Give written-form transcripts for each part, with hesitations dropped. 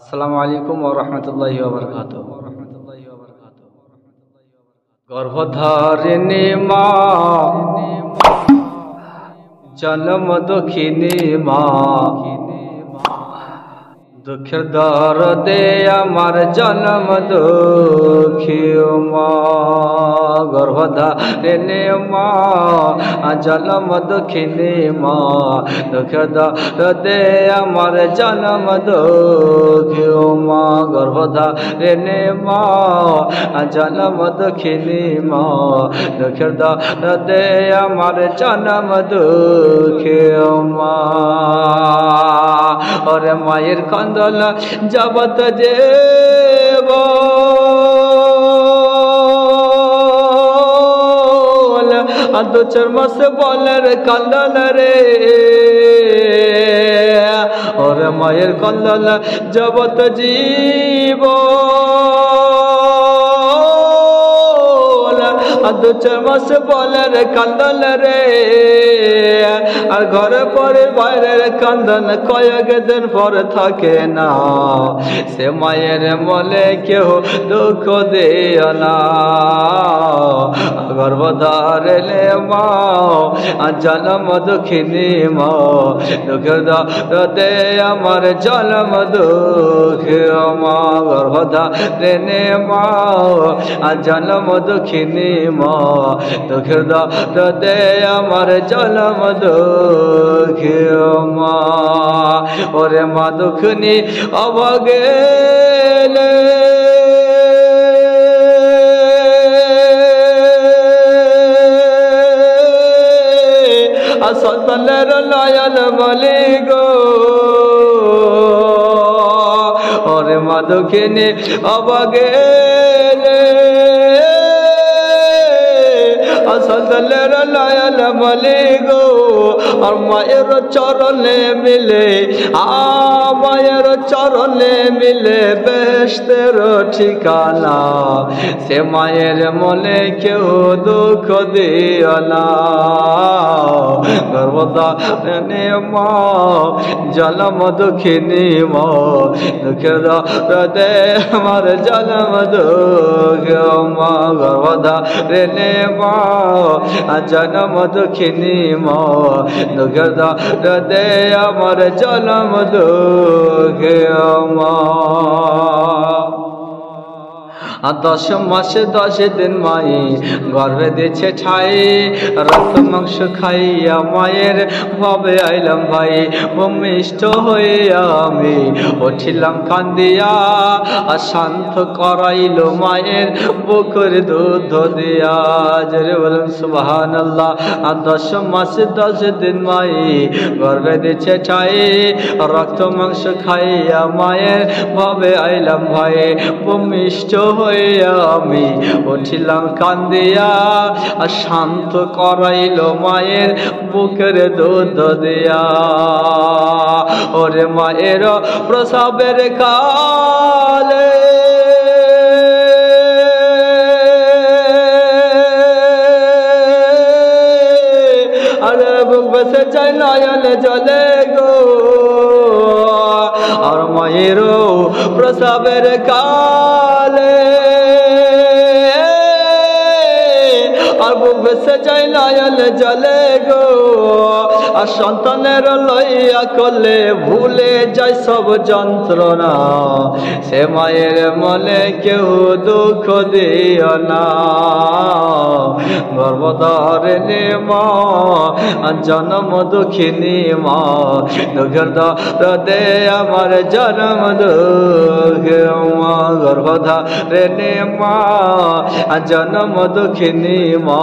আসসালামু আলাইকুম ওয়া রাহমাতুল্লাহি ওয়া বারাকাতুহু। গর্ভধারিণী মা, জন্ম দুঃখিনী মা, দুঃখের দরদে আমার জন্ম দুঃখী মা। গর্ভধারিণী মা, জন্ম দুঃখিনী মা, দুঃখের দরদে আমার জন্ম দুঃখী মা। গর্ভধারিণী মা, জন্ম দুঃখিনী মা, দুঃখের দরদে আমার জন্ম দুঃখী মা। ওরে মায়ের কান্দন জগত জীব, দু চার মাস বলের কান্দন রে। ওরে মায়ের কান্দন জগত জীব, দু চার মাস বলের কান্দন রে। আর ঘরে পরে বাইরের কান্দন কয়েক দিন পর থাকে না। সে মায়ের মনে কেউ দুঃখ দিও না। গর্ভধারিণী মা, জন্ম দুঃখিনী মা, দুঃখের দরদে আমার জন্ম দুঃখী মা। গর্ভধারিণী মা, জন্ম দুঃখিনী মা, দুঃখের দরদে আমার জন্ম দুঃখী মা। ওরে মা দুঃখিনী অবগেলে, সন্তানের নয়ন বলি গো। ওরে মা দুঃখিনী অবগেলে, সন্তানের নয়ন বলি গো। আর মায়ের চরণে মিলে, মায়ের চরণে মিলে বেহেশতের ঠিকানা। সে মায়ের মনে কেউ দুঃখ দিও না। গর্ভধারিণী মা, জন্ম দুঃখিনী মা, দুঃখের দরদে আমার জন্ম দুঃখী মা। গর্ভধারিণী মা, জন্ম দুঃখিনী মা, দুঃখের দরদে আমার জন্ম দুঃখী মা। 10 মাস 10 দিন মায়ে গর্ভে দিয়েছে ঠাই। রক্ত মাংস খাইয়া মায়ের ভাবে আইলাম ভাই। ভূমিষ্ঠ হইয়া আমি উঠিলাম কান্দিয়া। শান্ত করাইল মায়ের বুকের দুধ দিয়া। জোরে বলুন সুবহানাল্লাহ। 10 মাস 10 দিন মায়ে গর্ভে দিয়েছে ঠাই। রক্ত মাংস খাইয়া মায়ের ভাবে আইলাম ভাই। ভূমিষ্ঠ আমি উঠিলাম কান্দিয়া। শান্ত করাইল মায়ের বুকের দুধ দিয়া। ওরে মায়ের প্রসবের কালে, আরে বুক বেসে যায় নয়ন জলে গো। আর মায়ের প্রসবের কালে, আর বুক বেসে যায় নয়ন জলে গো। আর সন্তানের লইয়া করলে ভুলে যায় সব যন্ত্রণা। সে মায়ের মনে কেউ দুঃখ দিও না। গর্ভধারিণী মা, জন্ম দুঃখিনী মা, দুঃখের দরদে আমার জন্ম দুঃখী মা। গর্ভধারিণী মা, জন্ম দুঃখিনী মা,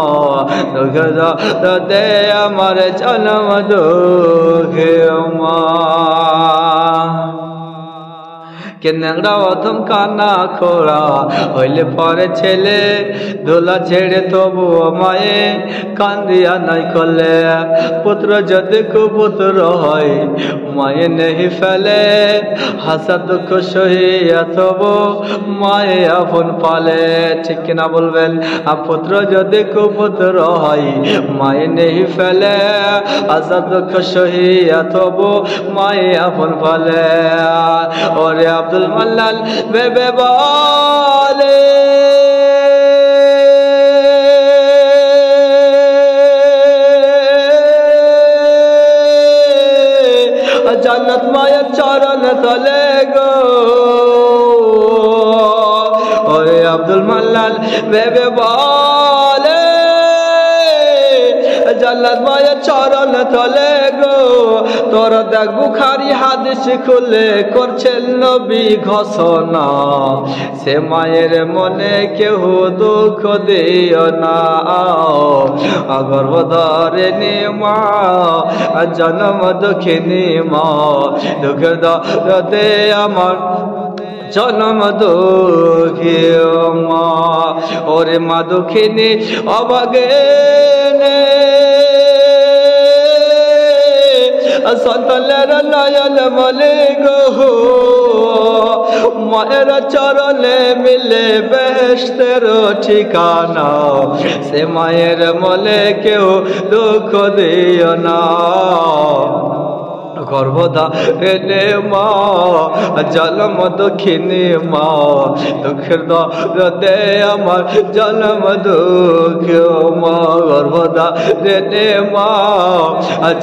দুঃখের দরদে আমার জন্ম দুঃখী মা। কে ন্যাংরা অধম কানা খোড়া হইলে পরে ছেলে। ধুলা ছেড়ে তবু মায়ে কান্দিয়া নাই করলে। পুত্র যদি কুপুত্র হয় মায়ে নেহি ফেলে। হাসা দুঃখ সহিয়া তবু মায়ে আপন পালে। ঠিক কিনা বলবেন? পুত্র যদি কুপুত্র হয় মায়ে নেহি ফেলে। হাসা দুঃখ সহিয়া তবু মায়ে আপন পালে। ওরে আব্দুল মান্নান ভেবে বলে জান্নাত মায়ের চরণ তলে গো ওরে আব্দুল মান্নান ভেবে বলে জান্নাত মায়ের চরণ তলে গো তোরা দেখ বুখারী হাদিস খুলে করছেন নবী ঘোষণা সে মায়ের মনে কেউ দুঃখ দিও না গর্ভধারিণী মা জন্ম দুঃখিনী মা দুঃখের দরদে আমার জন্ম দুঃখী মা ওরে মা দুঃখিনী অবাগেনে সন্তানের নয়ন মলে গো মায়ের চরণে মিলে বেহেশতের ঠিকানা সে মায়ের মলে কেউ দুঃখ দিও না গর্ভধারিণী মা জন্ম দুঃখিনী মা দুঃখের দরদে আমার জন্ম দুঃখী মা গর্ভধারিণী মা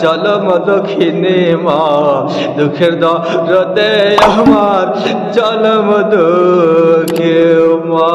জন্ম দুঃখিনী মা দুঃখের দরদে আমার জন্ম দুঃখী মা